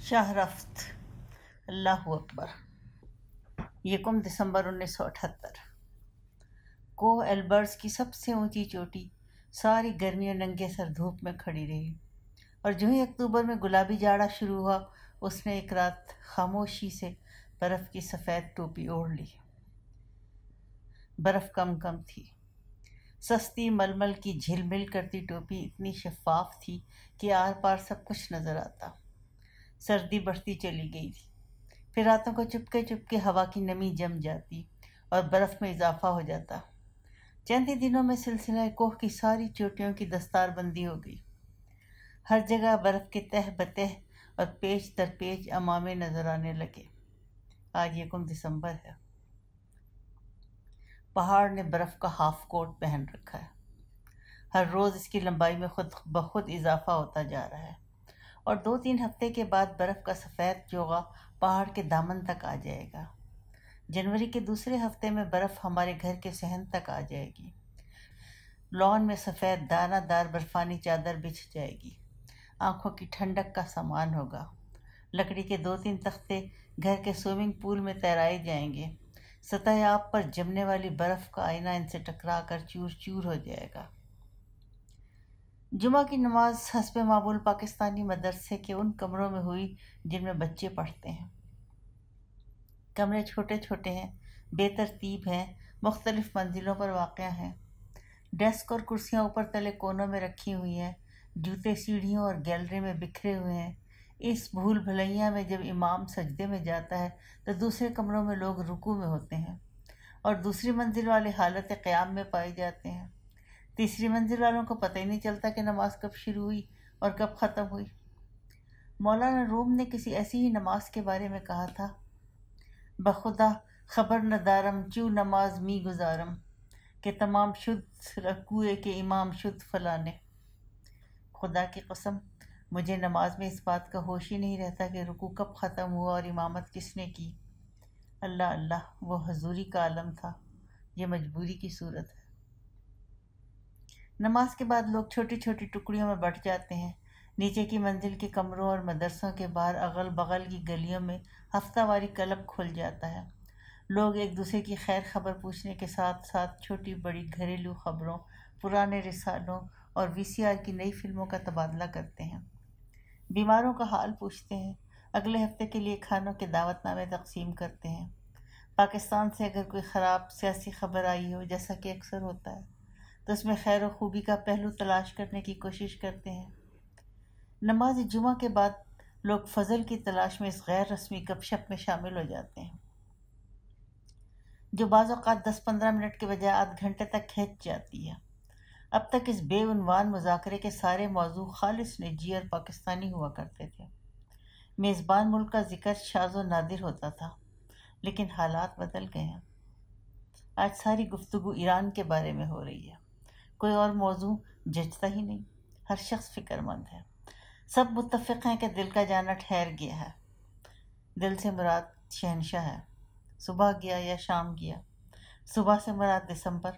شاہ رفت اللہ اکبر 1 دسمبر 1978 کوہ ایلبرز کی سب سے اونچی چوٹی ساری گرمی اور ننگے سر دھوپ میں کھڑی رہی، اور جو ہی اکتوبر میں گلابی جاڑا شروع ہوا اس نے ایک رات خاموشی سے برف کی سفید ٹوپی اوڑھ لی۔ برف کم تھی، سستی ململ کی جھلمل کرتی ٹوپی اتنی شفاف تھی کہ آر پار سب کچھ نظر آتا۔ سردی بڑھتی چلی گئی تھی، پھر راتوں کو چپکے ہوا کی نمی جم جاتی اور برف میں اضافہ ہو جاتا۔ چند ہی دنوں میں سلسلہ کوہ کی ساری چوٹیوں کی دستار بندی ہو گئی۔ ہر جگہ برف کے تہ بتہ اور پیچ در پیچ امامے نظر آنے لگے۔ آج 1 دسمبر ہے۔ پہاڑ نے برف کا ہاف کوٹ پہن رکھا ہے۔ ہر روز اس کی لمبائی میں خود بخود اضافہ ہوتا جا رہا ہے، اور 2-3 ہفتے کے بعد برف کا سفید چوغا پہاڑ کے دامن تک آ جائے گا۔ جنوری کے دوسرے ہفتے میں برف ہمارے گھر کے صحن تک آ جائے گی۔ لان میں سفید دانہ دار برفانی چادر بچھ جائے گی۔ آنکھوں کی ٹھنڈک کا سامان ہوگا۔ لکڑی کے 2-3 تختے گھر کے سوئمنگ پول میں تیرائے جائیں گے۔ سطح آب پر جمنے والی برف کا آئینہ ان سے ٹکرا کر چور چور ہو جائے گا۔ جمعہ کی نماز حسب معمول پاکستانی مدرسے کے ان کمروں میں ہوئی جن میں بچے پڑھتے ہیں۔ کمرے چھوٹے چھوٹے ہیں، بے ترتیب ہیں، مختلف منزلوں پر واقع ہیں۔ ڈیسک اور کرسیاں اوپر تلے کونوں میں رکھی ہوئی ہیں، جوتے سیڑھیوں اور گیلری میں بکھرے ہوئے ہیں۔ اس بھول بھلیاں میں جب امام سجدے میں جاتا ہے تو دوسرے کمروں میں لوگ رکوع میں ہوتے ہیں، اور دوسری منزل والے حالت قیام میں پائے جاتے ہیں۔ تیسری منزل والوں کو پتہ ہی نہیں چلتا کہ نماز کب شروع ہوئی اور کب ختم ہوئی۔ مولانا روم نے کسی ایسی ہی نماز کے بارے میں کہا تھا، بخدا خبر ندارم چو نماز می گزارم کہ تمام شد رکوع کے امام شد فلانے۔ خدا کی قسم مجھے نماز میں اس بات کا ہوش ہی نہیں رہتا کہ رکوع کب ختم ہوا اور امامت کس نے کی۔ اللہ اللہ، وہ حضوری کا عالم تھا، یہ مجبوری کی صورت ہے۔ نماز کے بعد لوگ چھوٹی چھوٹی ٹکڑیوں میں بٹ جاتے ہیں۔ نیچے کی منزل کے کمروں اور مدرسوں کے باہر اغل بغل کی گلیوں میں ہفتہ واری کلب کھل جاتا ہے۔ لوگ ایک دوسرے کی خیر خبر پوچھنے کے ساتھ ساتھ چھوٹی بڑی گھریلو خبروں، پرانے رسالوں اور VCR کی نئی فلموں کا تبادلہ کرتے ہیں۔ بیماروں کا حال پوچھتے ہیں، اگلے ہفتے کے لیے کھانوں کے دعوت نامے تقسیم کرتے ہیں۔ پاکستان سے اگر کوئی خراب سیاسی خبر آئی ہو، جیسا کہ اکثر ہوتا ہے، تو اس میں خیر و خوبی کا پہلو تلاش کرنے کی کوشش کرتے ہیں۔ نماز جمعہ کے بعد لوگ فضل کی تلاش میں اس غیر رسمی گپ شپ میں شامل ہو جاتے ہیں، جو بعض اوقات 10-15 منٹ کے بجائے آدھ گھنٹے تک کھینچ جاتی ہے۔ اب تک اس بے عنوان مذاکرے کے سارے موضوع خالص نجی اور پاکستانی ہوا کرتے تھے۔ میزبان ملک کا ذکر شاذ و نادر ہوتا تھا، لیکن حالات بدل گئے ہیں۔ آج ساری گفتگو ایران کے بارے میں ہو رہی ہے۔ کوئی اور موضوع جچتا ہی نہیں، ہر شخص فکر مند ہے۔ سب متفق ہیں کہ دل کا جانا ٹھہر گیا ہے۔ دل سے مراد شہنشاہ ہے۔ صبح گیا یا شام گیا، صبح سے مراد دسمبر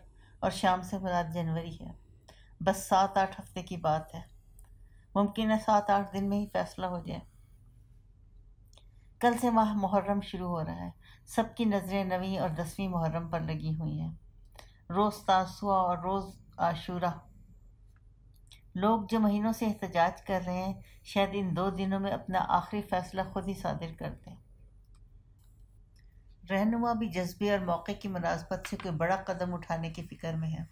اور شام سے مراد جنوری ہے۔ بس 7-8 ہفتے کی بات ہے، ممکن ہے 7-8 دن میں ہی فیصلہ ہو جائے۔ کل سے ماہ محرم شروع ہو رہا ہے۔ سب کی نظریں 9ویں اور 10ویں محرم پر لگی ہوئی ہیں، روز تاسوعا اور روز عاشوراء۔ لوگ جو مہینوں سے احتجاج کر رہے ہیں، شاید ان 2 دنوں میں اپنا آخری فیصلہ خود ہی صادر کر دیں۔ رہنما بھی جذبے اور موقع کی مناسبت سے کوئی بڑا قدم اٹھانے کی فکر میں ہیں،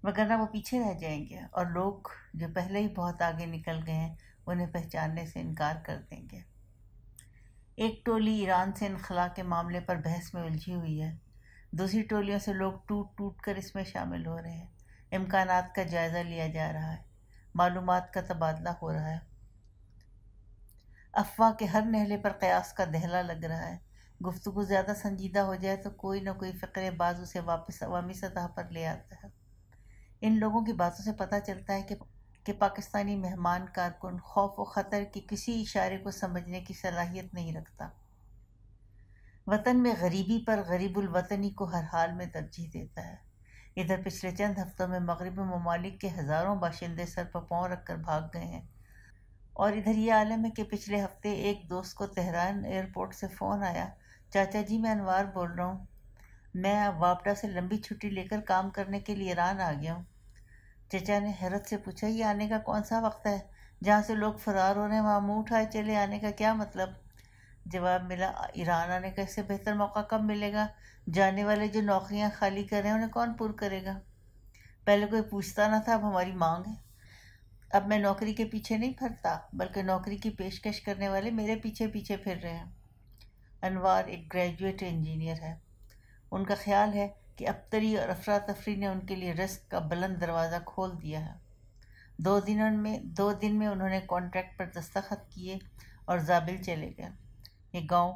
وگرنہ وہ پیچھے رہ جائیں گے، اور لوگ جو پہلے ہی بہت آگے نکل گئے ہیں انہیں پہچاننے سے انکار کر دیں گے۔ ایک ٹولی ایران سے انخلا کے معاملے پر بحث میں الجھی ہوئی ہے، دوسری ٹولیوں سے لوگ ٹوٹ کر اس میں شامل ہو رہے ہیں۔ امکانات کا جائزہ لیا جا رہا ہے، معلومات کا تبادلہ ہو رہا ہے۔ افواہ کے ہر نہلے پر قیاس کا دہلہ لگ رہا ہے۔ گفتگو زیادہ سنجیدہ ہو جائے تو کوئی نہ کوئی فقرے باز اسے واپس عوامی سطح پر لے آتا ہے۔ ان لوگوں کی باتوں سے پتہ چلتا ہے کہ پاکستانی مہمان کارکن خوف و خطر کی کسی اشارے کو سمجھنے کی صلاحیت نہیں رکھتا۔ وطن میں غریبی پر غریب الوطنی کو ہر حال میں ترجیح دیتا ہے۔ ادھر پچھلے چند ہفتوں میں مغربی ممالک کے ہزاروں باشندے سر پر پاؤں رکھ کر بھاگ گئے ہیں، اور ادھر یہ عالم ہے کہ پچھلے ہفتے ایک دوست کو تہران ایئرپورٹ سے فون آیا، چاچا جی میں انوار بول رہا ہوں، میں وابڈا سے لمبی چھٹی لے کر کام کرنے کے لیے ایران آ گیا ہوں۔ چچا نے حیرت سے پوچھا، یہ آنے کا کون سا وقت ہے؟ جہاں سے لوگ فرار ہو رہے ہیں وہاں منہ اٹھائے چلے آنے کا کیا مطلب؟ جواب ملا، ایران آنے کا اس سے بہتر موقع کب ملے گا؟ جانے والے جو نوکریاں خالی کر رہے ہیں انہیں کون پور کرے گا؟ پہلے کوئی پوچھتا نہ تھا، اب ہماری مانگ ہے۔ اب میں نوکری کے پیچھے نہیں پھرتا، بلکہ نوکری کی پیشکش کرنے والے میرے پیچھے پیچھے پھر رہے ہیں۔ انوار ایک گریجویٹ انجینئر ہے۔ ان کا خیال ہے کہ ابتری اور افراتفری نے ان کے لیے رزق کا بلند دروازہ کھول دیا ہے۔ 2 دن میں انہوں نے کانٹریکٹ پر دستخط کیے اور زابل چلے گئے۔ یہ گاؤں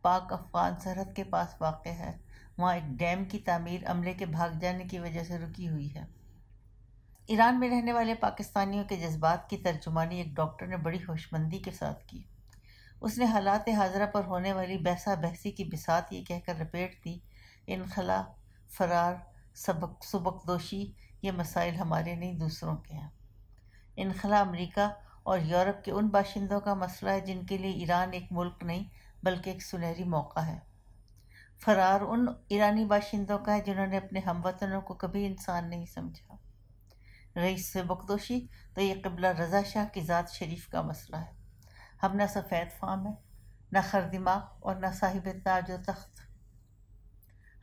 پاک افغان سرحد کے پاس واقع ہے۔ وہاں ایک ڈیم کی تعمیر عملے کے بھاگ جانے کی وجہ سے رکی ہوئی ہے۔ ایران میں رہنے والے پاکستانیوں کے جذبات کی ترجمانی ایک ڈاکٹر نے بڑی ہوشمندی کے ساتھ کی۔ اس نے حالات حاضرہ پر ہونے والی بحثہ بحثی کی بساط یہ کہہ کر لپیٹ دی، انخلا، فرار، سبکدوشی یہ مسائل ہمارے نہیں دوسروں کے ہیں۔ انخلا امریکہ اور یورپ کے ان باشندوں کا مسئلہ ہے جن کے لیے ایران ایک ملک نہیں بلکہ ایک سنہری موقع ہے۔ فرار ان ایرانی باشندوں کا ہے جنہوں نے اپنے ہم وطنوں کو کبھی انسان نہیں سمجھا۔ رہی سبکدوشی تو یہ قبلہ رضا شاہ کی ذات شریف کا مسئلہ ہے۔ ہم نہ سفید فام ہیں، نہ خردماغ اور نہ صاحب تاج و تخت۔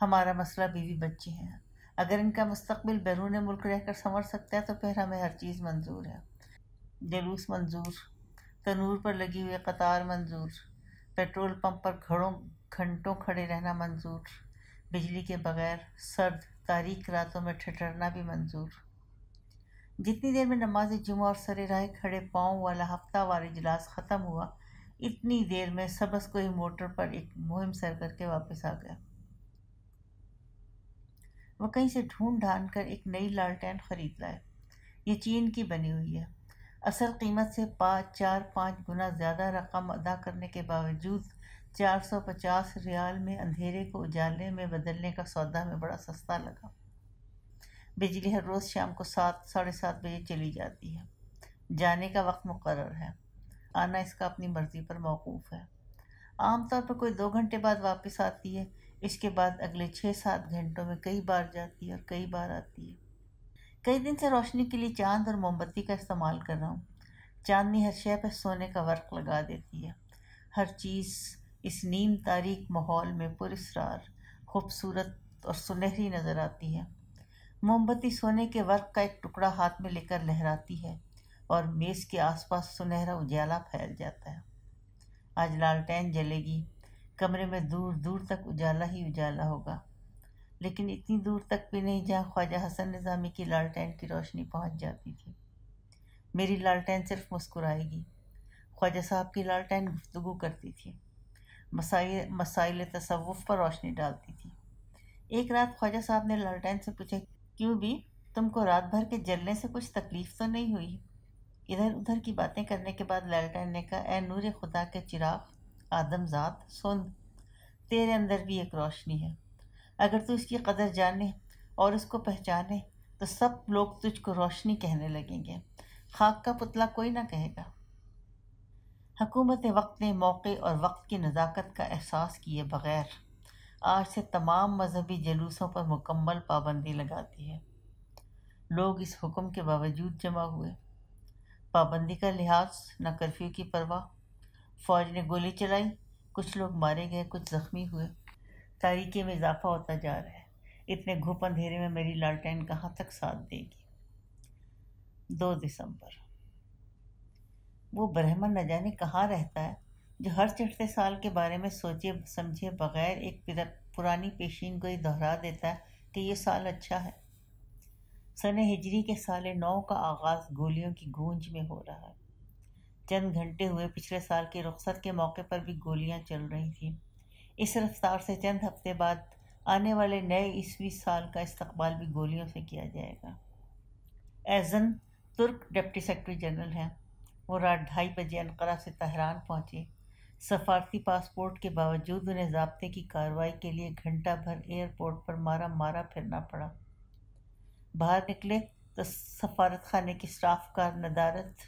ہمارا مسئلہ بیوی بچے ہیں۔ اگر ان کا مستقبل بیرون ملک رہ کر سنور سکتا ہے تو پھر ہمیں ہر چیز منظور ہے۔ جلوس منظور، تنور پر لگی ہوئی قطار منظور، پیٹرول پمپ پر گھنٹوں کھڑے رہنا منظور، بجلی کے بغیر سرد تاریک راتوں میں ٹھٹھرنا بھی منظور۔ جتنی دیر میں نماز جمعہ اور سر راہ کھڑے پاؤں والا ہفتہ وار اجلاس ختم ہوا، اتنی دیر میں سبز کوئی موٹر پر ایک مہم سر کر کے واپس آ گیا۔ وہ کہیں سے ڈھونڈ ڈھانڈ کر ایک نئی لالٹین خرید لائے۔ یہ چین کی بنی ہوئی ہے۔ اصل قیمت سے 4-5 گنا زیادہ رقم ادا کرنے کے باوجود 450 ریال میں اندھیرے کو اجالے میں بدلنے کا سودا میں بڑا سستا لگا۔ بجلی ہر روز شام کو 7-7:30 بجے چلی جاتی ہے۔ جانے کا وقت مقرر ہے، آنا اس کا اپنی مرضی پر موقوف ہے۔ عام طور پر کوئی 2 گھنٹے بعد واپس آتی ہے، اس کے بعد اگلے 6-7 گھنٹوں میں کئی بار جاتی ہے اور کئی بار آتی ہے۔ کئی دن سے روشنی کے لیے چاند اور موم بتی کا استعمال کر رہا ہوں۔ چاندنی ہر شے پہ سونے کا ورق لگا دیتی ہے۔ ہر چیز اس نیم تاریک ماحول میں پر اسرار، خوبصورت اور سنہری نظر آتی ہے۔ موم بتی سونے کے ورق کا ایک ٹکڑا ہاتھ میں لے کر لہراتی ہے اور میز کے آس پاس سنہرا اجالا پھیل جاتا ہے۔ آج لالٹین جلے گی، کمرے میں دور دور تک اجالا ہی اجالا ہوگا، لیکن اتنی دور تک بھی نہیں جہاں خواجہ حسن نظامی کی لالٹین کی روشنی پہنچ جاتی تھی۔ میری لالٹین صرف مسکرائے گی، خواجہ صاحب کی لالٹین گفتگو کرتی تھی، مسائل تصوف پر روشنی ڈالتی تھی۔ ایک رات خواجہ صاحب نے لالٹین سے پوچھا، کیوں بھی تم کو رات بھر کے جلنے سے کچھ تکلیف تو نہیں ہوئی؟ ادھر ادھر کی باتیں کرنے کے بعد لالٹین نے کہا، اے نور خدا کے چراغ آدم ذات، سن، تیرے اندر بھی ایک روشنی ہے۔ اگر تو اس کی قدر جانے اور اس کو پہچانے تو سب لوگ تجھ کو روشنی کہنے لگیں گے، خاک کا پتلا کوئی نہ کہے گا۔ حکومت وقت نے موقع اور وقت کی نزاکت کا احساس کیے بغیر آج سے تمام مذہبی جلوسوں پر مکمل پابندی لگاتی ہے۔ لوگ اس حکم کے باوجود جمع ہوئے۔ پابندی کا لحاظ، نہ کرفیو کی پرواہ۔ فوج نے گولی چلائی، کچھ لوگ مارے گئے، کچھ زخمی ہوئے۔ تاریکی میں اضافہ ہوتا جا رہا ہے۔ اتنے گھپ اندھیرے میں میری لالٹین کہاں تک ساتھ دے گی؟ 2 دسمبر۔ وہ برہمن نہ جانے کہاں رہتا ہے جو ہر چڑھتے سال کے بارے میں سوچے سمجھے بغیر ایک پرانی پیشین گوئی دہرا دیتا ہے کہ یہ سال اچھا ہے۔ سن ہجری کے سال نو کا آغاز گولیوں کی گونج میں ہو رہا ہے۔ چند گھنٹے ہوئے پچھلے سال کی رخصت کے موقع پر بھی گولیاں چل رہی تھیں۔ اس رفتار سے چند ہفتے بعد آنے والے نئے عیسوی سال کا استقبال بھی گولیوں سے کیا جائے گا۔ ایزن ترک ڈپٹی سیکرٹری جنرل ہیں۔ وہ رات 2:30 بجے انقرہ سے تہران پہنچے۔ سفارتی پاسپورٹ کے باوجود انہیں ضابطے کی کارروائی کے لیے گھنٹہ بھر ایئرپورٹ پر مارا پھرنا پڑا۔ باہر نکلے تو سفارت خانے کی سٹاف کار ندارت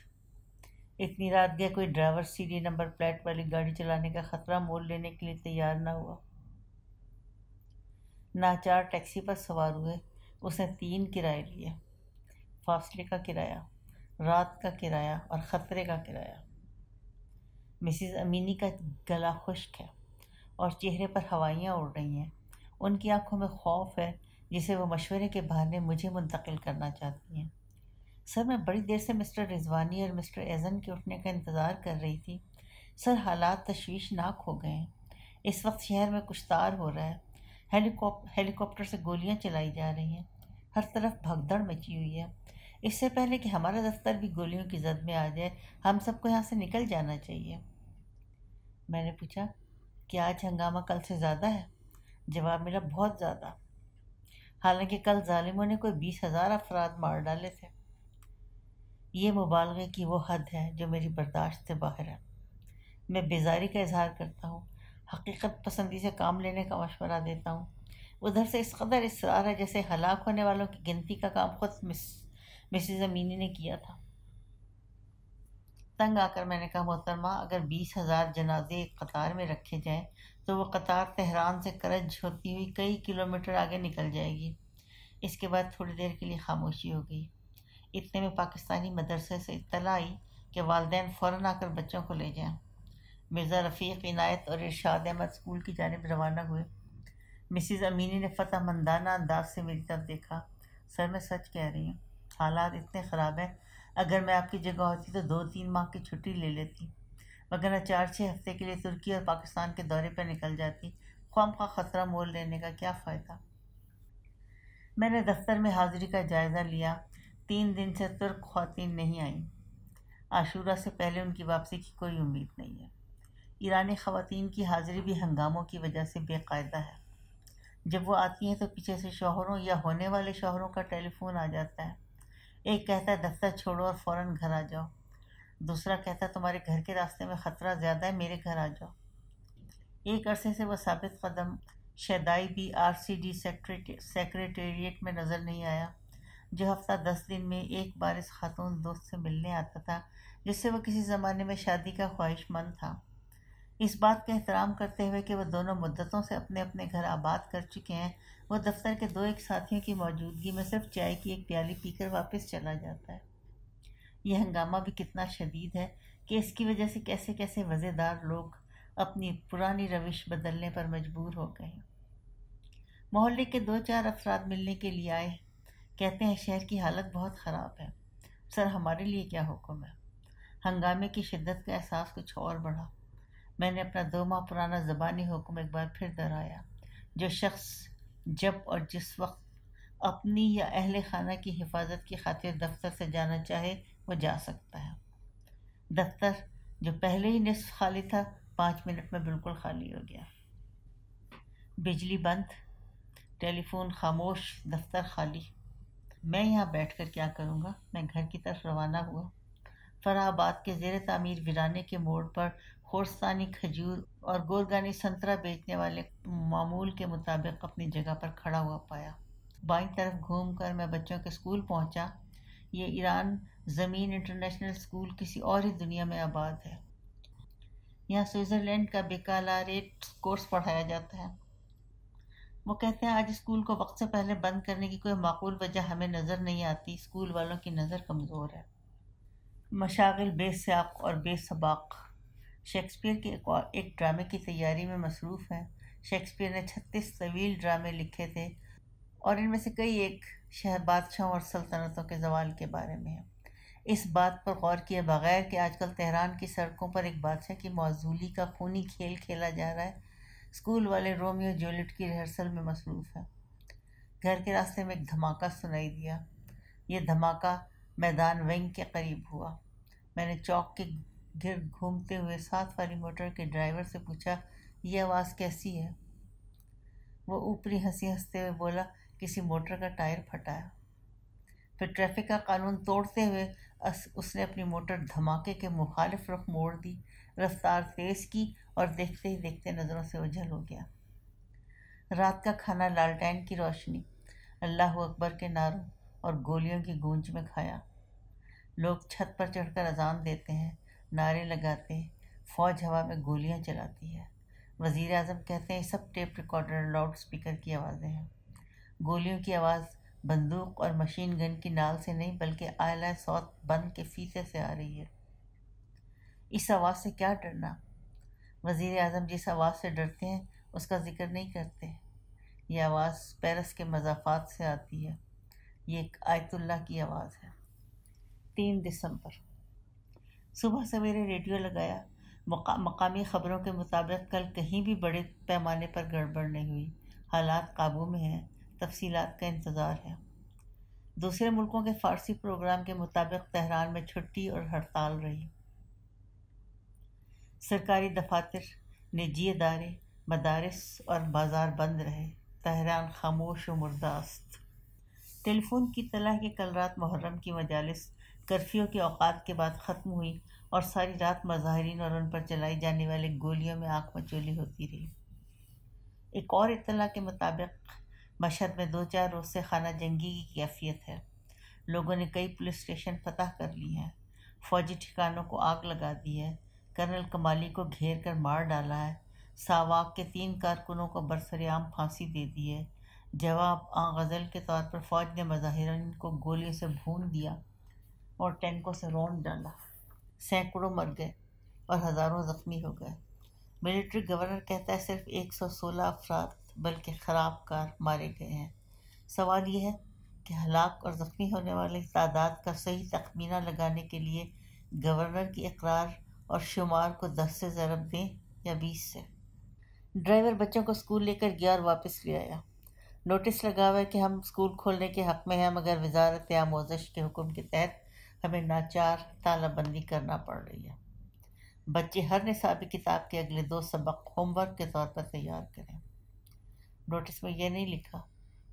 اتنی رات گیا کوئی ڈرائیور سیڑھی نمبر پلیٹ والی گاڑی چلانے کا خطرہ مول لینے کے لیے تیار نہ ہوا۔ ناچار ٹیکسی پر سوار ہوئے۔ اس نے 3 کرائے لیے، فاصلے کا کرایہ، رات کا کرایہ اور خطرے کا کرایہ۔ مسز امینی کا گلا خشک ہے اور چہرے پر ہوائیاں اڑ رہی ہیں۔ ان کی آنکھوں میں خوف ہے جسے وہ مشورے کے بہانے مجھے منتقل کرنا چاہتی ہیں۔ سر، میں بڑی دیر سے مسٹر رضوانی اور مسٹر ایزن کے اٹھنے کا انتظار کر رہی تھی۔ سر، حالات تشویشناک ہو گئے ہیں۔ اس وقت شہر میں کچھ تار ہو رہا ہے۔ ہیلی کاپٹر سے گولیاں چلائی جا رہی ہیں۔ ہر طرف بھگدڑ مچی ہوئی ہے۔ اس سے پہلے کہ ہمارا دفتر بھی گولیوں کی زد میں آ جائے، ہم سب کو یہاں سے نکل جانا چاہیے۔ میں نے پوچھا، کیا آج ہنگامہ کل سے زیادہ ہے؟ جواب ملا، بہت زیادہ۔ حالانکہ کل ظالموں نے کوئی 20,000 افراد مار ڈالے تھے۔ یہ مبالغے کی وہ حد ہے جو میری برداشت سے باہر ہے۔ میں بیزاری کا اظہار کرتا ہوں، حقیقت پسندی سے کام لینے کا مشورہ دیتا ہوں۔ ادھر سے اس قدر اصرار ہے جیسے ہلاک ہونے والوں کی گنتی کا کام خود مسز امینی نے کیا تھا۔ تنگ آ کر میں نے کہا، محترمہ، اگر 20,000 جنازے ایک قطار میں رکھے جائیں تو وہ قطار تہران سے کرج ہوتی ہوئی کئی کلومیٹر آگے نکل جائے گی۔ اس کے بعد تھوڑی دیر کے لیے خاموشی ہو گئی۔ اتنے میں پاکستانی مدرسے سے اطلاع آئی کہ والدین فوراً آ کر بچوں کو لے جائیں۔ مرزا رفیق، عنایت اور ارشاد احمد اسکول کی جانب روانہ ہوئے۔ مسز امینی نے فتح مندانہ انداز سے میری طرف دیکھا۔ سر، میں سچ کہہ رہی ہوں، حالات اتنے خراب ہیں، اگر میں آپ کی جگہ ہوتی تو 2-3 ماہ کی چھٹی لے لیتی، وگرنہ 4-6 ہفتے کے لیے ترکی اور پاکستان کے دورے پر نکل جاتی۔ خواہ خطرہ مول لینے کا کیا فائدہ؟ میں نے دفتر میں حاضری کا جائزہ لیا۔ 3 دن سے ترک خواتین نہیں آئیں۔ عاشورہ سے پہلے ان کی واپسی کی کوئی امید نہیں ہے۔ ایرانی خواتین کی حاضری بھی ہنگاموں کی وجہ سے بے قاعدہ ہے۔ جب وہ آتی ہیں تو پیچھے سے شوہروں یا ہونے والے شوہروں کا ٹیلی فون آ جاتا ہے۔ ایک کہتا ہے دفتر چھوڑو اور فوراً گھر آ جاؤ۔ دوسرا کہتا ہے تمہارے گھر کے راستے میں خطرہ زیادہ ہے، میرے گھر آ جاؤ۔ ایک عرصے سے وہ ثابت قدم شیدائی بھی RCD سیکریٹریٹ میں نظر نہیں آیا، جو ہفتہ 10 دن میں ایک بار اس خاتون دوست سے ملنے آتا تھا جس سے وہ کسی زمانے میں شادی کا خواہش مند تھا۔ اس بات کا احترام کرتے ہوئے کہ وہ دونوں مدتوں سے اپنے اپنے گھر آباد کر چکے ہیں، وہ دفتر کے 2 ایک ساتھیوں کی موجودگی میں صرف چائے کی ایک پیالی پی کر واپس چلا جاتا ہے۔ یہ ہنگامہ بھی کتنا شدید ہے کہ اس کی وجہ سے کیسے کیسے وزیدار لوگ اپنی پرانی روش بدلنے پر مجبور ہو گئے۔ محلے کے 2-4 افراد ملنے کے لیے آئے، کہتے ہیں شہر کی حالت بہت خراب ہے۔ سر، ہمارے لیے کیا حکم ہے؟ ہنگامے کی شدت کا احساس کچھ اور بڑھا۔ میں نے اپنا 2 ماہ پرانا زبانی حکم ایک بار پھر دہرایا، جو شخص جب اور جس وقت اپنی یا اہل خانہ کی حفاظت کی خاطر دفتر سے جانا چاہے وہ جا سکتا ہے۔ دفتر جو پہلے ہی نصف خالی تھا 5 منٹ میں بالکل خالی ہو گیا۔ بجلی بند، ٹیلی فون خاموش، دفتر خالی۔ میں یہاں بیٹھ کر کیا کروں گا؟ میں گھر کی طرف روانہ ہوا۔ فرح آباد کے زیر تعمیر ویرانے کے موڑ پر خورستانی کھجور اور گورگانی سنترا بیچنے والے معمول کے مطابق اپنی جگہ پر کھڑا ہوا پایا۔ بائیں طرف گھوم کر میں بچوں کے اسکول پہنچا۔ یہ ایران زمین انٹرنیشنل اسکول کسی اور ہی دنیا میں آباد ہے۔ یہاں سوئٹزرلینڈ کا بیکالوریٹ کورس پڑھایا جاتا ہے۔ وہ کہتے ہیں آج اسکول کو وقت سے پہلے بند کرنے کی کوئی معقول وجہ ہمیں نظر نہیں آتی، اسکول والوں کی نظر کمزور ہے۔ مشاغل بے ساق اور بے سباق۔ شیکسپیئر کے ایک ڈرامے کی تیاری میں مصروف ہیں۔ شیکسپیئر نے 36 طویل ڈرامے لکھے تھے اور ان میں سے کئی ایک بادشاہوں اور سلطنتوں کے زوال کے بارے میں ہیں۔ اس بات پر غور کیے بغیر کہ آج کل تہران کی سڑکوں پر ایک بادشاہ کی معزولی کا خونی کھیل کھیلا جا رہا ہے، اسکول والے رومیو جولیٹ کی ریہرسل میں مصروف ہیں۔ گھر کے راستے میں ایک دھماکہ سنائی دیا۔ یہ دھماکہ میدان ونگ کے قریب ہوا۔ میں نے چوک کے گرد گھومتے ہوئے 7 والی موٹر کے ڈرائیور سے پوچھا، یہ آواز کیسی ہے؟ وہ اوپری ہنسی ہنستے ہوئے بولا، کسی موٹر کا ٹائر پھٹا ہے۔ پھر ٹریفک کا قانون توڑتے ہوئے اس نے اپنی موٹر دھماکے کے مخالف رخ موڑ دی، رفتار تیز کی اور دیکھتے ہی دیکھتے نظروں سے اوجھل ہو گیا۔ رات کا کھانا لالٹین کی روشنی، اللہ اکبر کے نعروں اور گولیوں کی گونج میں کھایا۔ لوگ چھت پر چڑھ کر اذان دیتے ہیں، نعرے لگاتے، فوج ہوا میں گولیاں چلاتی ہے۔ وزیر اعظم کہتے ہیں یہ سب ٹیپ ریکارڈر اور لاؤڈ اسپیکر کی آوازیں ہیں۔ گولیوں کی آواز بندوق اور مشین گن کی نال سے نہیں بلکہ آلہ صوت بند کے فیتے سے آ رہی ہے۔ اس آواز سے کیا ڈرنا؟ وزیر اعظم جس آواز سے ڈرتے ہیں اس کا ذکر نہیں کرتے۔ یہ آواز پیرس کے مضافات سے آتی ہے۔ یہ ایک آیت اللہ کی آواز ہے۔ 3 دسمبر صبح سویرے ریڈیو لگایا۔ مقامی خبروں کے مطابق کل کہیں بھی بڑے پیمانے پر گڑبڑ نہیں ہوئی، حالات قابو میں ہیں، تفصیلات کا انتظار ہے۔ دوسرے ملکوں کے فارسی پروگرام کے مطابق تہران میں چھٹی اور ہڑتال رہی۔ سرکاری دفاتر، نجی ادارے، مدارس اور بازار بند رہے۔ تہران خاموش و مرداست۔ ٹیلی فون کی اطلاع کہ کل رات محرم کی مجالس کرفیو کے اوقات کے بعد ختم ہوئی اور ساری رات مظاہرین اور ان پر چلائی جانے والے گولیوں میں آنکھ مچولی ہوتی رہی۔ ایک اور اطلاع کے مطابق مشہد میں 2-4 روز سے خانہ جنگی کی کیفیت ہے۔ لوگوں نے کئی پولیس اسٹیشن فتح کر لی ہیں، فوجی ٹھکانوں کو آگ لگا دی ہے، کرنل کمالی کو گھیر کر مار ڈالا ہے، ساواک کے 3 کارکنوں کو برسرعام پھانسی دے دی ہے۔ جواب غزل کے طور پر فوج نے مظاہرین کو گولیوں سے بھون دیا اور ٹینکوں سے رونڈ ڈالا۔ سینکڑوں مر گئے اور ہزاروں زخمی ہو گئے۔ ملٹری گورنر کہتا ہے صرف 116 افراد بلکہ خراب کار مارے گئے ہیں۔ سوال یہ ہے کہ ہلاک اور زخمی ہونے والی تعداد کا صحیح تخمینہ لگانے کے لیے گورنر کی اقرار اور شمار کو 10 سے ضرب دیں یا 20 سے۔ ڈرائیور بچوں کو اسکول لے کر گیا اور واپس لے آیا۔ نوٹس لگا ہوا ہے کہ ہم اسکول کھولنے کے حق میں ہیں مگر وزارت آموزش کے حکم کے تحت ہمیں ناچار تالہ بندی کرنا پڑ رہی ہے۔ بچے ہر نصابی کتاب کے اگلے 2 سبق ہوم ورک کے طور پر تیار کریں۔ نوٹس میں یہ نہیں لکھا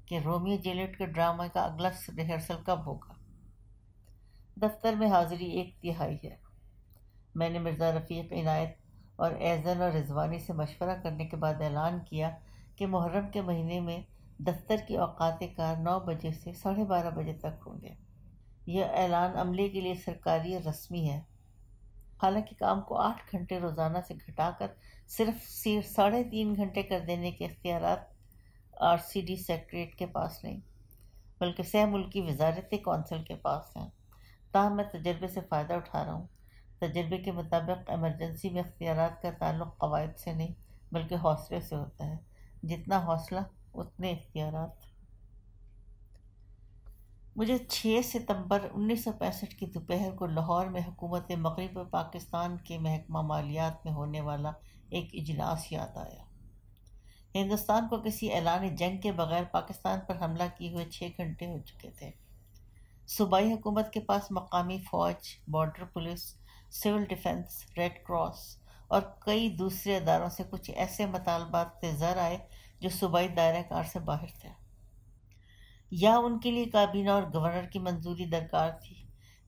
کہ رومیو جولیٹ کے ڈرامے کا اگلا ریہرسل کب ہوگا۔ دفتر میں حاضری 1/3 ہے۔ میں نے مرزا رفیق، عنایت اور ایزن اور رضوانی سے مشورہ کرنے کے بعد اعلان کیا کہ محرم کے مہینے میں دفتر کی اوقات کار 9 بجے سے 12:30 بجے تک ہوں گے۔ یہ اعلان عملے کے لیے سرکاری اور رسمی ہے۔ حالانکہ کام کو 8 گھنٹے روزانہ سے گھٹا کر صرف 3.5 گھنٹے کر دینے کے اختیارات RCD سیکریٹریٹ کے پاس نہیں بلکہ سہ ملکی وزارت کونسل کے پاس ہیں۔ تاہم میں تجربے سے فائدہ اٹھا رہا ہوں۔ تجربے کے مطابق ایمرجنسی میں اختیارات کا تعلق قواعد سے نہیں بلکہ حوصلے سے ہوتا ہے۔ جتنا حوصلہ اتنے اختیارات۔ مجھے 6 ستمبر 1965 کی دوپہر کو لاہور میں حکومت مغرب پاکستان کے محکمہ مالیات میں ہونے والا ایک اجلاس یاد آیا۔ ہندوستان کو کسی اعلان جنگ کے بغیر پاکستان پر حملہ کیے ہوئے 6 گھنٹے ہو چکے تھے۔ صوبائی حکومت کے پاس مقامی فوج، border police, civil defence, red cross اور کئی دوسرے اداروں سے کچھ ایسے مطالبات زر آئے جو صوبائی دائرہ کار سے باہر تھے، یا ان کے لیے کابینہ اور گورنر کی منظوری درکار تھی۔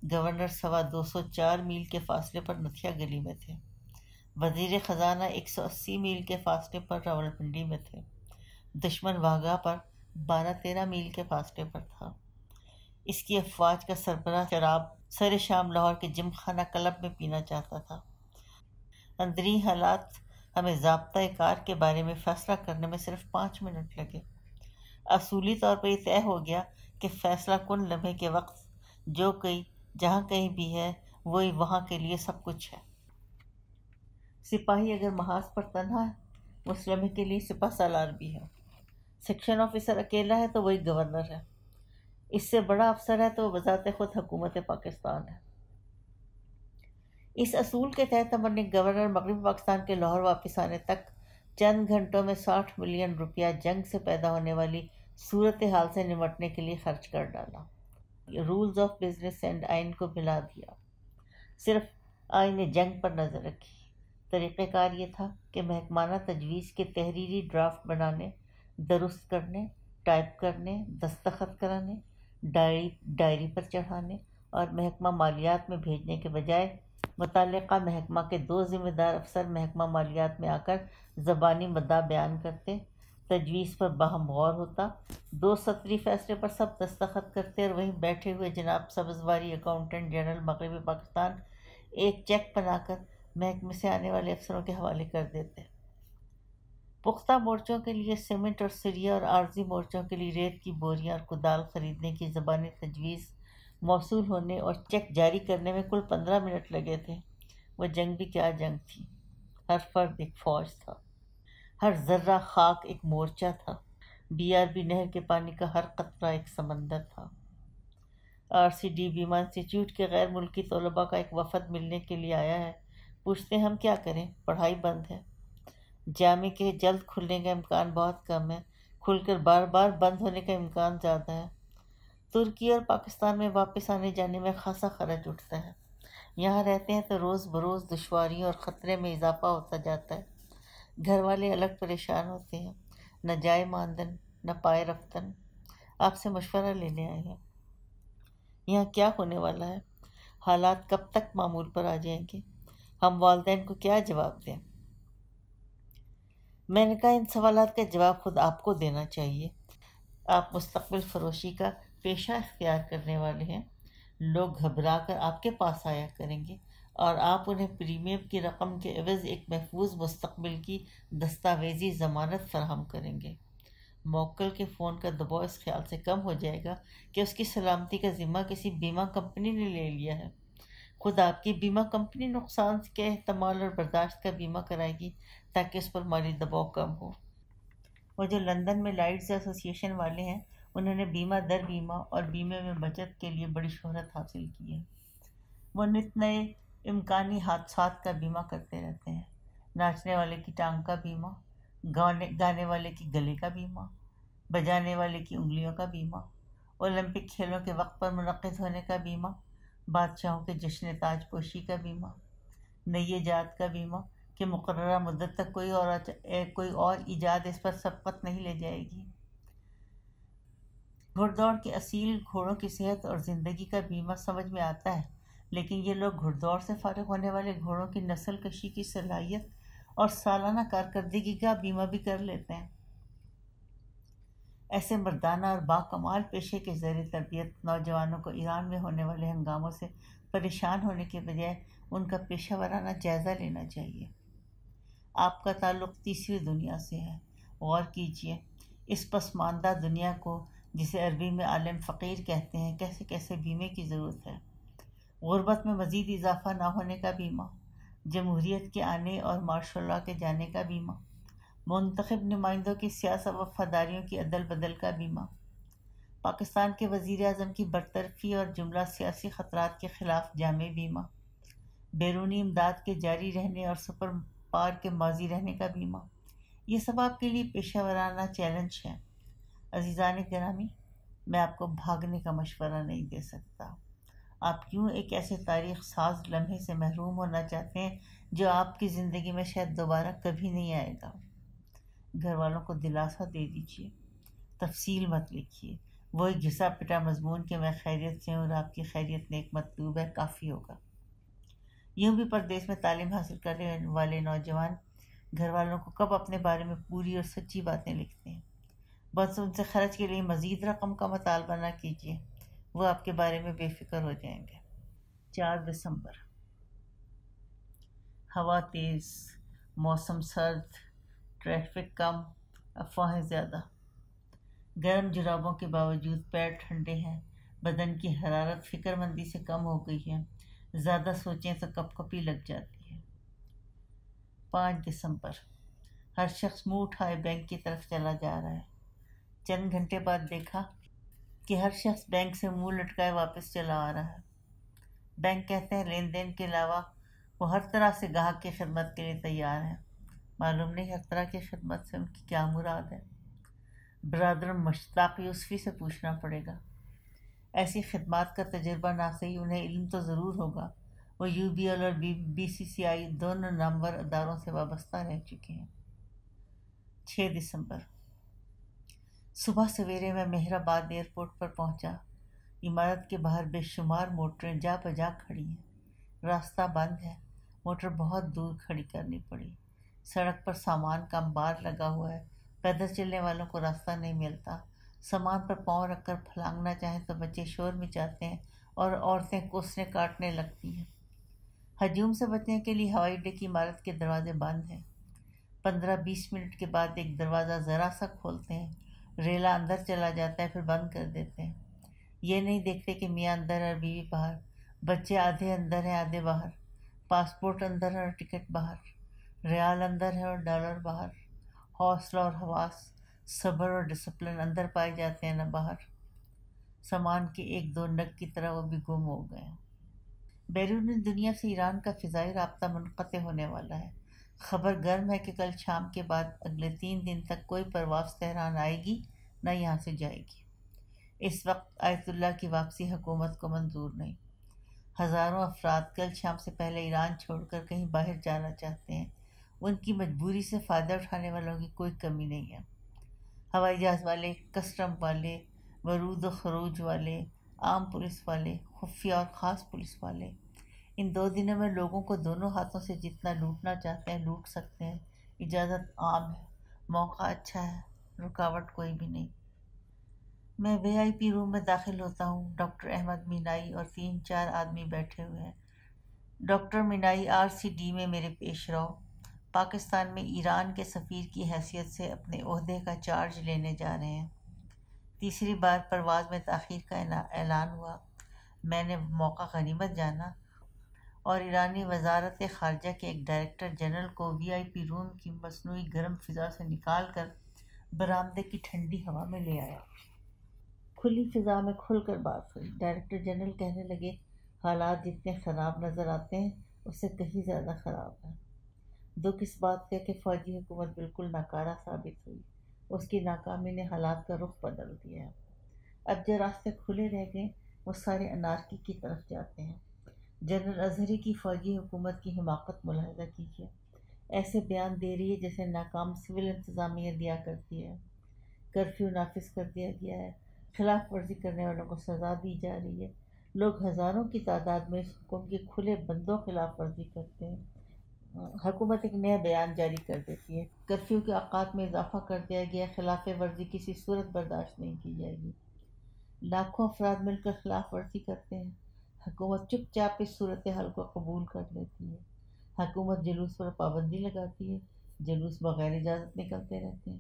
گورنر 204 میل کے فاصلے پر نتھیا گلی میں تھے، وزیر خزانہ 180 میل کے فاصلے پر راولپنڈی میں تھے، دشمن واگھا پر 12-13 میل کے فاصلے پر تھا۔ اس کی افواج کا سربراہ شراب سر شام لاہور کے جم خانہ کلب میں پینا چاہتا تھا۔ اندرونی حالات ہمیں ضابطۂ کار کے بارے میں فیصلہ کرنے میں صرف 5 منٹ لگے۔ اصولی طور پر یہ طے ہو گیا کہ فیصلہ کن لمحے کے وقت جو کوئی جہاں کہیں بھی ہے وہی وہاں کے لیے سب کچھ ہے۔ سپاہی اگر محاذ پر تنہا ہے اس لمحے کے لیے سپہ سالار بھی ہے۔ سیکشن آفیسر اکیلا ہے تو وہی گورنر ہے، اس سے بڑا افسر ہے تو وہ بذات خود حکومت پاکستان ہے۔ اس اصول کے تحت ہم نے گورنر مغربی پاکستان کے لاہور واپس آنے تک چند گھنٹوں میں 60 ملین روپیہ جنگ سے پیدا ہونے والی صورتحال سے نمٹنے کے لیے خرچ کر ڈالا۔ رولز آف بزنس اینڈ آئین کو ملا دیا، صرف آئین جنگ پر نظر رکھی۔ طریقہ کار یہ تھا کہ محکمانہ تجویز کے تحریری ڈرافٹ بنانے، درست کرنے، ٹائپ کرنے، دستخط کرانے، ڈائری پر چڑھانے اور محکمہ مالیات میں بھیجنے کے بجائے متعلقہ محکمہ کے 2 ذمہ دار افسر محکمہ مالیات میں آ کر زبانی مدعا بیان کرتے، تجویز پر باہم غور ہوتا، 2 سطری فیصلے پر سب دستخط کرتے اور وہیں بیٹھے ہوئے جناب سبزواری اکاؤنٹنٹ جنرل مغربی پاکستان ایک چیک بنا کر محکمے سے آنے والے افسروں کے حوالے کر دیتے۔ پختہ مورچوں کے لیے سیمنٹ اور سریا اور عارضی مورچوں کے لیے ریت کی بوریاں اور کدال خریدنے کی زبانی تجویز موصول ہونے اور چیک جاری کرنے میں کل 15 منٹ لگے تھے۔ وہ جنگ بھی کیا جنگ تھی، ہر فرد ایک فوج تھا، ہر ذرہ خاک ایک مورچہ تھا، BRB نہر کے پانی کا ہر قطرہ ایک سمندر تھا۔ RCD بیمہ انسٹیٹیوٹ کے غیر ملکی طلباء کا ایک وفد ملنے کے لیے آیا ہے۔ پوچھتے ہم کیا کریں، پڑھائی بند ہے، جامع کے جلد کھلنے کا امکان بہت کم ہے، کھل کر بار بار بند ہونے کا امکان زیادہ ہے۔ ترکی اور پاکستان میں واپس آنے جانے میں خاصا خرچ اٹھتا ہے، یہاں رہتے ہیں تو روز بروز دشواریوں اور خطرے میں اضافہ ہوتا جاتا ہے۔ گھر والے الگ پریشان ہوتے ہیں، نہ جائے ماندن نہ پائے رفتن۔ آپ سے مشورہ لینے آئے ہیں، یہاں کیا ہونے والا ہے، حالات کب تک معمول پر آ جائیں گے، ہم والدین کو کیا جواب دیں؟ میں نے کہا ان سوالات کا جواب خود آپ کو دینا چاہیے۔ آپ مستقبل فروشی کا پیشہ اختیار کرنے والے ہیں، لوگ گھبرا کر آپ کے پاس آیا کریں گے اور آپ انہیں پریمیم کی رقم کے عوض ایک محفوظ مستقبل کی دستاویزی ضمانت فراہم کریں گے۔ موکل کے فون کا دباؤ اس خیال سے کم ہو جائے گا کہ اس کی سلامتی کا ذمہ کسی بیمہ کمپنی نے لے لیا ہے۔ خود آپ کی بیمہ کمپنی نقصان کے احتمال اور برداشت کا بیمہ کرائے گی تاکہ اس پر مالی دباؤ کم ہو۔ وہ جو لندن میں لائٹس ایسوسی ایشن والے ہیں، انہوں نے بیمہ در بیمہ اور بیمے میں بچت کے لیے بڑی شہرت حاصل کی ہے۔ وہ نت نئے امکانی حادثات کا بیمہ کرتے رہتے ہیں، ناچنے والے کی ٹانگ کا بیمہ، گانے والے کی گلے کا بیمہ، بجانے والے کی انگلیوں کا بیمہ، اولمپک کھیلوں کے وقت پر منعقد ہونے کا بیمہ، بادشاہوں کے جشن تاج پوشی کا بیمہ، نئی ایجاد کا بیمہ کہ مقررہ مدت تک کوئی اور ایجاد اس پر سبقت نہیں لے جائے گی، گھڑ دوڑ کے اصیل گھوڑوں کی صحت اور زندگی کا بیمہ سمجھ میں آتا ہے، لیکن یہ لوگ گھڑ دوڑ سے فارغ ہونے والے گھوڑوں کی نسل کشی کی صلاحیت اور سالانہ کارکردگی کا بیمہ بھی کر لیتے ہیں۔ ایسے مردانہ اور باکمال پیشے کے زیر تربیت نوجوانوں کو ایران میں ہونے والے ہنگاموں سے پریشان ہونے کے بجائے ان کا پیشہ ورانہ جائزہ لینا چاہیے۔ آپ کا تعلق تیسری دنیا سے ہے، غور کیجیے اس پسماندہ دنیا کو جسے عربی میں عالم فقیر کہتے ہیں کیسے کیسے بیمے کی ضرورت ہے۔ غربت میں مزید اضافہ نہ ہونے کا بیمہ، جمہوریت کے آنے اور مارشل لاء کے جانے کا بیمہ، منتخب نمائندوں کی سیاسی وفاداریوں کی عدل بدل کا بیمہ، پاکستان کے وزیر اعظم کی برطرفی اور جملہ سیاسی خطرات کے خلاف جامع بیمہ، بیرونی امداد کے جاری رہنے اور سپر پاور کے ماضی رہنے کا بیمہ۔ یہ سب آپ کے لیے پیشہ ورانہ چیلنج ہے۔ عزیزان گرامی، میں آپ کو بھاگنے کا مشورہ نہیں دے سکتا۔ آپ کیوں ایک ایسے تاریخ ساز لمحے سے محروم ہونا چاہتے ہیں جو آپ کی زندگی میں شاید دوبارہ کبھی نہیں آئے گا؟ گھر والوں کو دلاسا دے دیجیے، تفصیل مت لکھیے، وہی گھسا پٹا مضمون کہ میں خیریت سے ہوں اور آپ کی خیریت نیک مطلوب ہے کافی ہوگا۔ یوں بھی پردیس میں تعلیم حاصل کرنے والے نوجوان گھر والوں کو کب اپنے بارے میں پوری اور سچی باتیں لکھتے ہیں۔ بس ان سے خرچ کے لیے مزید رقم کا مطالبہ نہ کیجیے، وہ آپ کے بارے میں بے فکر ہو جائیں گے۔ 4 دسمبر۔ ہوا تیز، موسم سرد، ٹریفک کم، افواہیں زیادہ۔ گرم جرابوں کے باوجود پیر ٹھنڈے ہیں، بدن کی حرارت فکر مندی سے کم ہو گئی ہے، زیادہ سوچیں تو کپ کپی لگ جاتی ہے۔ 5 دسمبر۔ ہر شخص منہ اٹھائے بینک کی طرف چلا جا رہا ہے۔ چند گھنٹے بعد دیکھا کہ ہر شخص بینک سے منہ لٹکائے واپس چلا آ رہا ہے۔ بینک کہتے ہیں لین دین کے علاوہ وہ ہر طرح سے گاہک کی خدمت کے لیے تیار ہیں۔ معلوم نہیں ہر طرح کی خدمت سے ان کی کیا مراد ہے۔ برادر مشتاق یوسفی سے پوچھنا پڑے گا۔ ایسی خدمات کا تجربہ نہ صحیح انہیں علم تو ضرور ہوگا، وہ UBL اور BCCI دونوں نامور اداروں سے وابستہ رہ چکے ہیں۔ 6 دسمبر۔ صبح سویرے میں مہر آباد ایئرپورٹ پر پہنچا۔ عمارت کے باہر بے شمار موٹریں جا بجا کھڑی ہیں، راستہ بند ہے، موٹر بہت دور کھڑی کرنی پڑی۔ سڑک پر سامان کا انبار لگا ہوا ہے، پیدل چلنے والوں کو راستہ نہیں ملتا، سامان پر پاؤں رکھ کر پھلانگنا چاہیں تو بچے شور مچاتے ہیں اور عورتیں کوسنے کاٹنے لگتی ہیں۔ ہجوم سے بچنے کے لیے ہوائی اڈے کی عمارت کے دروازے بند ہیں۔ 15-20 منٹ کے بعد ایک دروازہ ذرا سا کھولتے ہیں، ریلا اندر چلا جاتا ہے، پھر بند کر دیتے ہیں۔ یہ نہیں دیکھتے کہ میاں اندر ہے اور بیوی باہر، بچے آدھے اندر ہیں آدھے باہر، پاسپورٹ اندر ہے اور ٹکٹ باہر، ریال اندر ہے اور ڈالر باہر۔ حوصلہ اور حواس، صبر اور ڈسپلن اندر پائے جاتے ہیں نہ باہر۔ سامان کے ایک دو نگ کی طرح وہ بھی گم ہو گئے ہیں۔ بیرونی دنیا سے ایران کا فضائی رابطہ منقطع ہونے والا ہے۔ خبر گرم ہے کہ کل شام کے بعد اگلے 3 دن تک کوئی پرواز تہران آئے گی نہ یہاں سے جائے گی۔ اس وقت آیت اللہ کی واپسی حکومت کو منظور نہیں۔ ہزاروں افراد کل شام سے پہلے ایران چھوڑ کر کہیں باہر جانا چاہتے ہیں۔ ان کی مجبوری سے فائدہ اٹھانے والوں کی کوئی کمی نہیں ہے۔ ہوائی جہاز والے، کسٹم والے، ورود و خروج والے، عام پولیس والے، خفیہ اور خاص پولیس والے، ان 2 دنوں میں لوگوں کو دونوں ہاتھوں سے جتنا لوٹنا چاہتے ہیں لوٹ سکتے ہیں۔ اجازت عام ہے، موقع اچھا ہے، رکاوٹ کوئی بھی نہیں۔ میں VIP روم میں داخل ہوتا ہوں۔ ڈاکٹر احمد مینائی اور 3-4 آدمی بیٹھے ہوئے ہیں۔ ڈاکٹر مینائی RCD میں میرے پیش رو، پاکستان میں ایران کے سفیر کی حیثیت سے اپنے عہدے کا چارج لینے جا رہے ہیں۔ تیسری بار پرواز میں تاخیر کا اعلان ہوا۔ میں نے موقع غنیمت جانا اور ایرانی وزارت خارجہ کے ایک ڈائریکٹر جنرل کو VIP روم کی مصنوعی گرم فضا سے نکال کر برآمدے کی ٹھنڈی ہوا میں لے آیا۔ کھلی فضا میں کھل کر بات ہوئی۔ ڈائریکٹر جنرل کہنے لگے، حالات جتنے خراب نظر آتے ہیں اس سے کہیں زیادہ خراب ہیں۔ دکھ اس بات کا کہ فوجی حکومت بالکل ناکارہ ثابت ہوئی۔ اس کی ناکامی نے حالات کا رخ بدل دیا ہے۔ اب جو راستے کھلے رہ گئے وہ سارے انارکی کی طرف جاتے ہیں۔ جنرل اظہری کی فوجی حکومت کی حماقت ملاحظہ کیجیے۔ ایسے بیان دے رہی ہے جیسے ناکام سول انتظامیہ دیا کرتی ہے۔ کرفیو نافذ کر دیا گیا ہے، خلاف ورزی کرنے والوں کو سزا دی جا رہی ہے۔ لوگ ہزاروں کی تعداد میں اس حکم کی کھلے بندوں خلاف ورزی کرتے ہیں۔ حکومت ایک نیا بیان جاری کر دیتی ہے، کرفیو کے اوقات میں اضافہ کر دیا گیا، خلاف ورزی کسی صورت برداشت نہیں کی جائے گی۔ لاکھوں افراد مل کر خلاف ورزی کرتے ہیں، حکومت چپ چاپ اس صورتحال کو قبول کر لیتی ہے۔ حکومت جلوس پر پابندی لگاتی ہے، جلوس بغیر اجازت نکلتے رہتے ہیں۔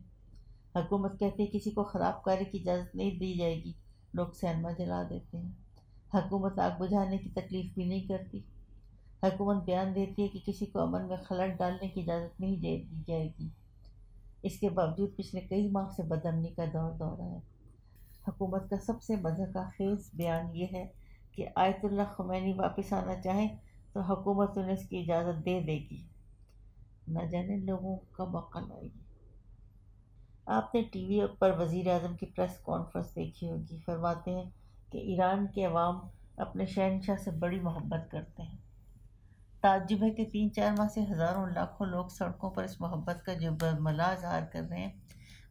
حکومت کہتی ہے کسی کو خراب کاری کی اجازت نہیں دی جائے گی، لوگ سینما جلا دیتے ہیں۔ حکومت آگ بجھانے کی تکلیف بھی نہیں کرتی۔ حکومت بیان دیتی ہے کہ کسی کو امن میں خلل ڈالنے کی اجازت نہیں دی جائے گی۔ اس کے باوجود پچھلے کئی ماہ سے بدامنی کا دور رہا ہے۔ حکومت کا سب سے مضحکہ خیز بیان یہ ہے کہ آیت اللہ خمینی واپس آنا چاہیں تو حکومت انہیں اس کی اجازت دے دے گی۔ نہ جانے لوگوں کا عقل آئے گی۔ آپ نے TV پر وزیر اعظم کی پریس کانفرنس دیکھی ہوگی۔ فرماتے ہیں کہ ایران کے عوام اپنے شہنشاہ سے بڑی محبت کرتے ہیں۔ تعجب ہے کہ 3-4 ماہ سے ہزاروں لاکھوں لوگ سڑکوں پر اس محبت کا جو برملا اظہار کر رہے ہیں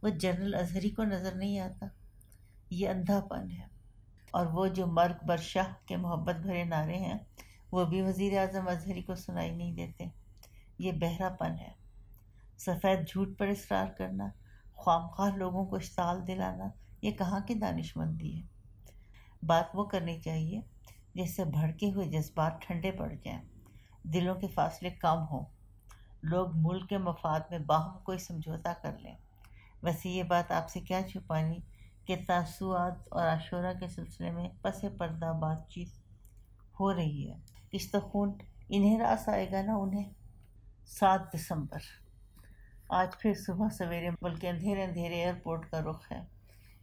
وہ جنرل اظہری کو نظر نہیں آتا۔ یہ اندھا پن ہے۔ اور وہ جو مرگ بر شاہ کے محبت بھرے نعرے ہیں وہ بھی وزیر اعظم اظہری کو سنائی نہیں دیتے۔ یہ بہرا پن ہے۔ سفید جھوٹ پر اصرار کرنا، خواہ لوگوں کو اشتعال دلانا، یہ کہاں کی دانش مندی ہے؟ بات وہ کرنی چاہیے جس سے بھڑکے ہوئے جذبات ٹھنڈے پڑ جائیں، دلوں کے فاصلے کم ہوں، لوگ ملک کے مفاد میں باہم کوئی سمجھوتا کر لیں۔ ویسے یہ بات آپ سے کیا چھپانی کہ تاسوعات اور عاشورہ کے سلسلے میں پس پردہ بات چیت ہو رہی ہے۔ اس تو خون انہیں راس آئے گا نا انہیں۔ 7 دسمبر، آج پھر صبح سویرے بلکہ اندھیرے ایئرپورٹ کا رخ ہے۔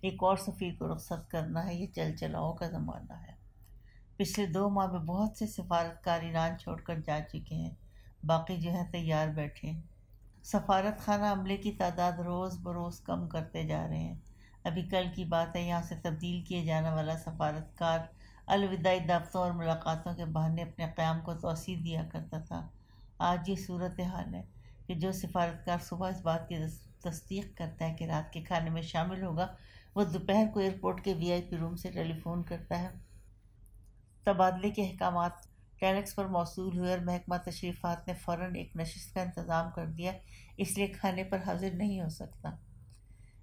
ایک اور سفیر کو رخصت کرنا ہے، یہ چل چلاؤ کا زمانہ ہے۔ پچھلے 2 ماہ میں بہت سے سفارتکار ایران چھوڑ کر جا چکے ہیں، باقی جو ہیں تیار بیٹھے ہیں۔ سفارت خانہ عملے کی تعداد روز بروز کم کرتے جا رہے ہیں۔ ابھی کل کی بات ہے، یہاں سے تبدیل کیے جانے والا سفارتکار الوداعی دعوتوں اور ملاقاتوں کے بہانے اپنے قیام کو توسیع دیا کرتا تھا۔ آج یہ صورتحال ہے کہ جو سفارتکار صبح اس بات کی تصدیق کرتا ہے کہ رات کے کھانے میں شامل ہوگا، وہ دوپہر کو ایئرپورٹ کے VIP روم سے ٹیلی فون کرتا ہے۔ تبادلے کے احکامات ٹیلکس پر موصول ہوئے اور محکمہ تشریفات نے فوراً ایک نشست کا انتظام کر دیا، اس لیے کھانے پر حاضر نہیں ہو سکتا۔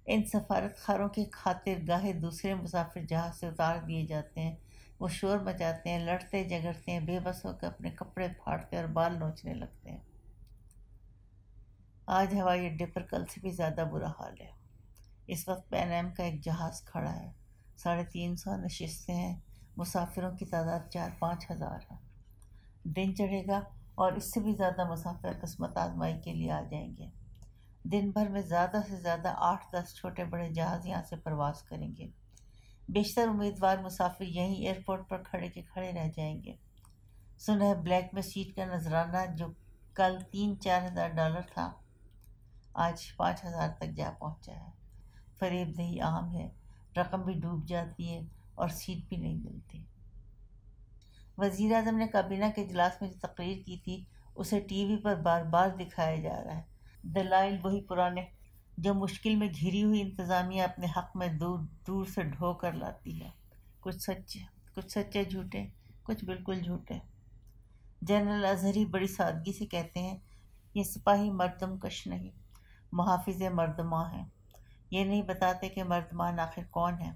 ان سفارتکاروں کے خاطر گاہے دوسرے مسافر جہاز سے اتار دیے جاتے ہیں وہ شور مچاتے ہیں، لڑتے جھگڑتے ہیں، بے بس ہو کے اپنے کپڑے پھاڑتے اور بال نوچنے لگتے ہیں۔ آج ہوائی اڈے پر کل سے بھی زیادہ برا حال ہے۔ اس وقت پین ایم کا ایک جہاز کھڑا ہے، 350 نشستیں ہیں، مسافروں کی تعداد 4-5 ہزار ہے۔ دن چڑھے گا اور اس سے بھی زیادہ مسافر قسمت آزمائی کے لیے آ جائیں گے۔ دن بھر میں زیادہ سے زیادہ 8-10 چھوٹے بڑے جہاز یہاں سے پرواز کریں گے۔ بیشتر امیدوار مسافر یہیں ایئرپورٹ پر کھڑے کے کھڑے رہ جائیں گے۔ سنا ہے بلیک میں سیٹ کا نذرانہ جو کل $3-4 ہزار تھا، آج 5 ہزار تک جا پہنچا ہے۔ فریب دہی عام ہے، رقم بھی ڈوب جاتی ہے اور سیٹ بھی نہیں ملتی۔ وزیر اعظم نے کابینہ کے اجلاس میں جو تقریر کی تھی اسے ٹی وی پر بار بار دکھایا جا رہا ہے۔ دلائل وہی پرانے جو مشکل میں گھری ہوئی انتظامیہ اپنے حق میں دور دور سے ڈھو کر لاتی ہے، کچھ سچے جھوٹے، کچھ بالکل جھوٹے۔ جنرل اظہری بڑی سادگی سے کہتے ہیں، یہ سپاہی مردم کش نہیں، محافظ مردماں ہیں۔ یہ نہیں بتاتے کہ مردمان آخر کون ہیں،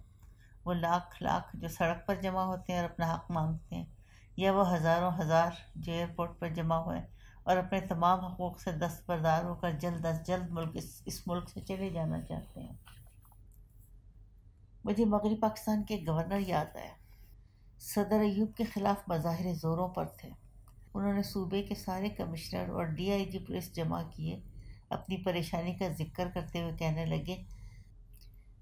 وہ لاکھ جو سڑک پر جمع ہوتے ہیں اور اپنا حق مانگتے ہیں، یا وہ ہزاروں ہزار جو ایئرپورٹ پر جمع ہوئے اور اپنے تمام حقوق سے دستبردار ہو کر جلد از جلد اس ملک سے چلے جانا چاہتے ہیں۔ مجھے مغربی پاکستان کے گورنر یاد آیا۔ صدر ایوب کے خلاف مظاہرے زوروں پر تھے۔ انہوں نے صوبے کے سارے کمشنر اور ڈی آئی جی پولیس جمع کیے، اپنی پریشانی کا ذکر کرتے ہوئے کہنے لگے،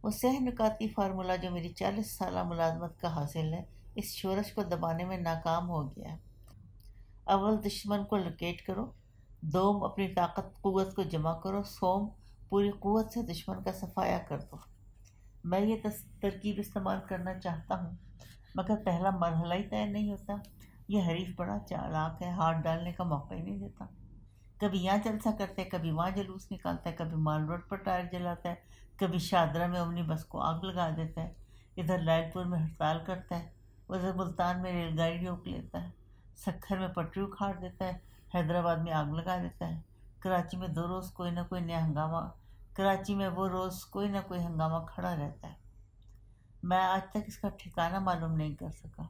وہ سہ نکاتی فارمولہ جو میری 40 سالہ ملازمت کا حاصل ہے، اس شورش کو دبانے میں ناکام ہو گیا ہے۔ اول دشمن کو لوکیٹ کرو، دوم اپنی طاقت قوت کو جمع کرو، سوم پوری قوت سے دشمن کا صفایا کر دو۔ میں یہ ترکیب استعمال کرنا چاہتا ہوں، مگر پہلا مرحلہ ہی طے نہیں ہوتا۔ یہ حریف بڑا چالاک ہے، ہاتھ ڈالنے کا موقع ہی نہیں دیتا۔ کبھی یہاں جلسہ کرتا ہے، کبھی وہاں جلوس نکالتا ہے، کبھی مال روڈ پر ٹائر جلاتا ہے، کبھی شاہدرہ میں اومنی بس کو آگ لگا دیتا ہے، ادھر لائل پور میں ہڑتال کرتا ہے، ادھر ملتان میں ریل گاڑی روک لیتا ہے، سکھر میں پٹری اکھاڑ دیتا ہے، حیدرآباد میں آگ لگا دیتا ہے، کراچی میں وہ روز کوئی نہ کوئی ہنگامہ کھڑا رہتا ہے۔ میں آج تک اس کا ٹھکانہ معلوم نہیں کر سکا۔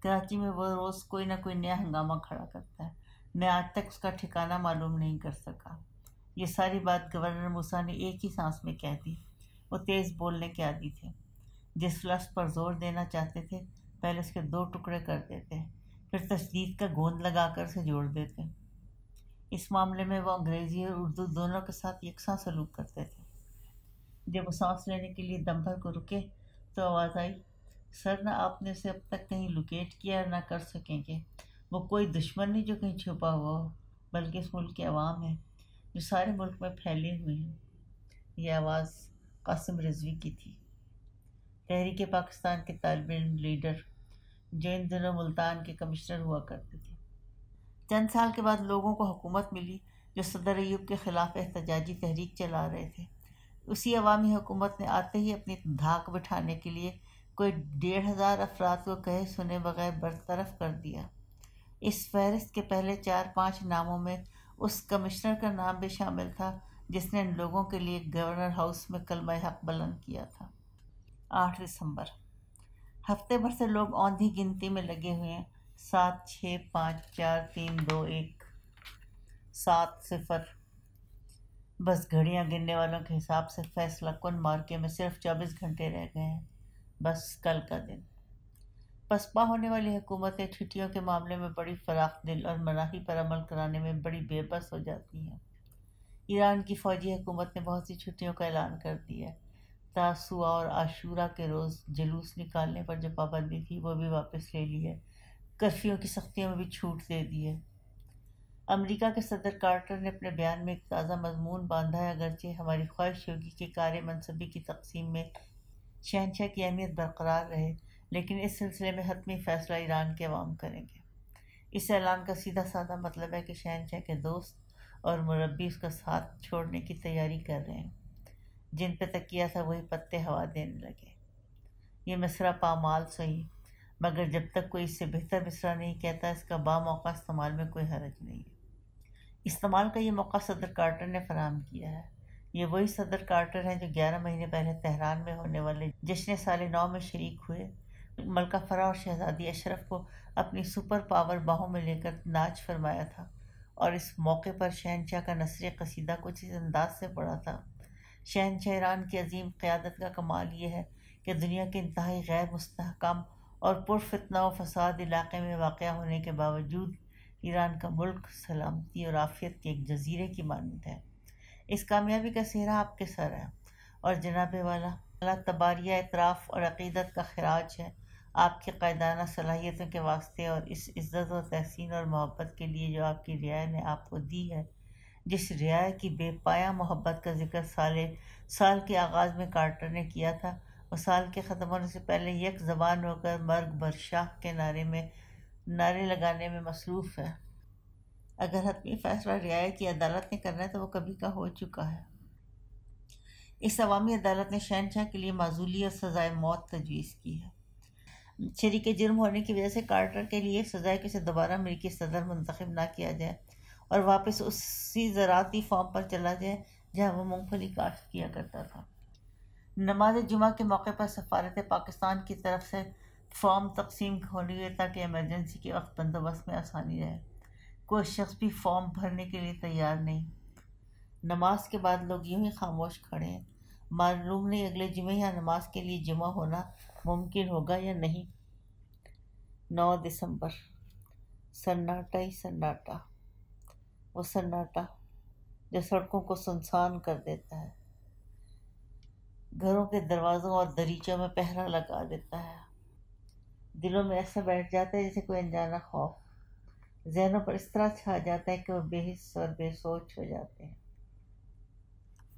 کراچی میں وہ روز کوئی نہ کوئی نیا ہنگامہ کھڑا کرتا ہے، میں آج تک اس کا ٹھکانہ معلوم نہیں کر سکا۔ یہ ساری بات گورنر موسیٰ نے ایک ہی سانس میں کہہ دی۔ وہ تیز بولنے کے عادی تھے، جس لفظ پر زور دینا چاہتے تھے پہلے اس کے 2 ٹکڑے کر دیتے، پھر تشدید کا گوند لگا کر اسے جوڑ دیتے۔ اس معاملے میں وہ انگریزی اور اردو دونوں کے ساتھ یکساں سلوک کرتے تھے۔ جب وہ سانس لینے کے لیے دم بھر کو رکے تو آواز آئی، سر نہ آپ نے اسے اب تک کہیں لوکیٹ کیا اور نہ کر سکیں گے۔ وہ کوئی دشمن نہیں جو کہیں چھپا ہوا ہو، بلکہ اس ملک کے عوام ہیں جو سارے ملک میں پھیلے ہوئے ہیں۔ یہ آواز قاسم رضوی کی تھی، تحریک پاکستان کے طالب علم لیڈر جو ان دنوں ملتان کے کمشنر ہوا کرتے تھے۔ چند سال کے بعد لوگوں کو حکومت ملی جو صدر ایوب کے خلاف احتجاجی تحریک چلا رہے تھے۔ اسی عوامی حکومت نے آتے ہی اپنی دھاک بٹھانے کے لیے کوئی 1,500 افراد کو کہے سنے بغیر برطرف کر دیا۔ اس فہرست کے پہلے 4-5 ناموں میں اس کمشنر کا نام بھی شامل تھا جس نے ان لوگوں کے لیے گورنر ہاؤس میں کلمہ حق بلند کیا تھا۔ 8 دسمبر۔ ہفتے بھر سے لوگ اوندھی گنتی میں لگے ہوئے ہیں، 7 6 5 4 3 2 1 7 0۔ بس گھڑیاں گننے والوں کے حساب سے فیصلہ کن مارکے میں صرف 24 گھنٹے رہ گئے ہیں، بس کل کا دن۔ پسپا ہونے والی حکومتیں چھٹیوں کے معاملے میں بڑی فراخ دل اور مناہی پر عمل کرانے میں بڑی بے بس ہو جاتی ہیں۔ ایران کی فوجی حکومت نے بہت سی چھٹیوں کا اعلان کر دیا ہے۔ تاسوعا اور عاشورہ کے روز جلوس نکالنے پر جو پابندی تھی وہ بھی واپس لے لی ہے۔ کرفیو کی سختیوں میں بھی چھوٹ دے دی ہے۔ امریکہ کے صدر کارٹر نے اپنے بیان میں ایک تازہ مضمون باندھا ہے، اگرچہ ہماری خواہش ہوگی کہ کار منصبی کی تقسیم میں شہنشاہ کی اہمیت برقرار رہے، لیکن اس سلسلے میں حتمی فیصلہ ایران کے عوام کریں گے۔ اس اعلان کا سیدھا سادہ مطلب ہے کہ شہنشاہ کے دوست اور مربی اس کا ساتھ چھوڑنے کی تیاری کر رہے ہیں۔ جن پہ تکیہ تھا وہی پتے ہوا دینے لگے۔ یہ مصرع پامال سہی، مگر جب تک کوئی اس سے بہتر مصرع نہیں کہتا اس کا باموقع استعمال میں کوئی حرج نہیں ہے۔ استعمال کا یہ موقع صدر کارٹر نے فراہم کیا ہے۔ یہ وہی صدر کارٹر ہیں جو 11 مہینے پہلے تہران میں ہونے والے جشن سال نو میں شریک ہوئے۔ ملکہ فرح اور شہزادی اشرف کو اپنی سپر پاور باہوں میں لے کر ناچ فرمایا تھا، اور اس موقع پر شہنشاہ کا نثری قصیدہ کچھ اس انداز سے پڑا تھا: شہنشاہ ایران کی عظیم قیادت کا کمال یہ ہے کہ دنیا کے انتہائی غیر مستحکم اور پرفتنہ و فساد علاقے میں واقع ہونے کے باوجود ایران کا ملک سلامتی اور عافیت کے ایک جزیرے کی مانند ہے۔ اس کامیابی کا سہرا آپ کے سر ہے، اور جناب والا تباریہ اعتراف اور عقیدت کا خراج ہے آپ کی قائدانہ صلاحیتوں کے واسطے، اور اس عزت و تحسین اور محبت کے لیے جو آپ کی رعایا نے آپ کو دی ہے۔ جس رعایا کی بے پایہ محبت کا ذکر سال کے آغاز میں کارٹر نے کیا تھا، وہ سال کے ختم ہونے سے پہلے یک زبان ہو کر مرگ بر شاہ کے نعرے لگانے میں مصروف ہے۔ اگر حتمی فیصلہ رعایا کی عدالت نے کرنا ہے تو وہ کبھی کا ہو چکا ہے۔ اس عوامی عدالت نے شہنشاہ کے لیے معزولی اور سزائے موت تجویز کی ہے۔ شریک جرم ہونے کی وجہ سے کارٹر کے لیے سزائے کہ اسے دوبارہ امریکی صدر منتخب نہ کیا جائے اور واپس اسی زراعتی فارم پر چلا جائے جہاں وہ مونگ پھلی کاشت کیا کرتا تھا۔ نماز جمعہ کے موقع پر سفارت پاکستان کی طرف سے فارم تقسیم ہونی ہے تاکہ ایمرجنسی کے وقت بندوبست میں آسانی رہے۔ کوئی شخص بھی فارم بھرنے کے لیے تیار نہیں۔ نماز کے بعد لوگ یوں ہی خاموش کھڑے ہیں، معلوم نہیں اگلے جمعے یہاں نماز کے لیے جمع ہونا ممکن ہوگا یا نہیں۔ 9 دسمبر، سناٹا ہی سناٹا، وہ سناٹا جو سڑکوں کو سنسان کر دیتا ہے، گھروں کے دروازوں اور دریچوں میں پہرا لگا دیتا ہے، دلوں میں ایسا بیٹھ جاتا ہے جیسے کوئی انجانا خوف، ذہنوں پر اس طرح چھا جاتا ہے کہ وہ بے حس اور بے سوچ ہو جاتے ہیں۔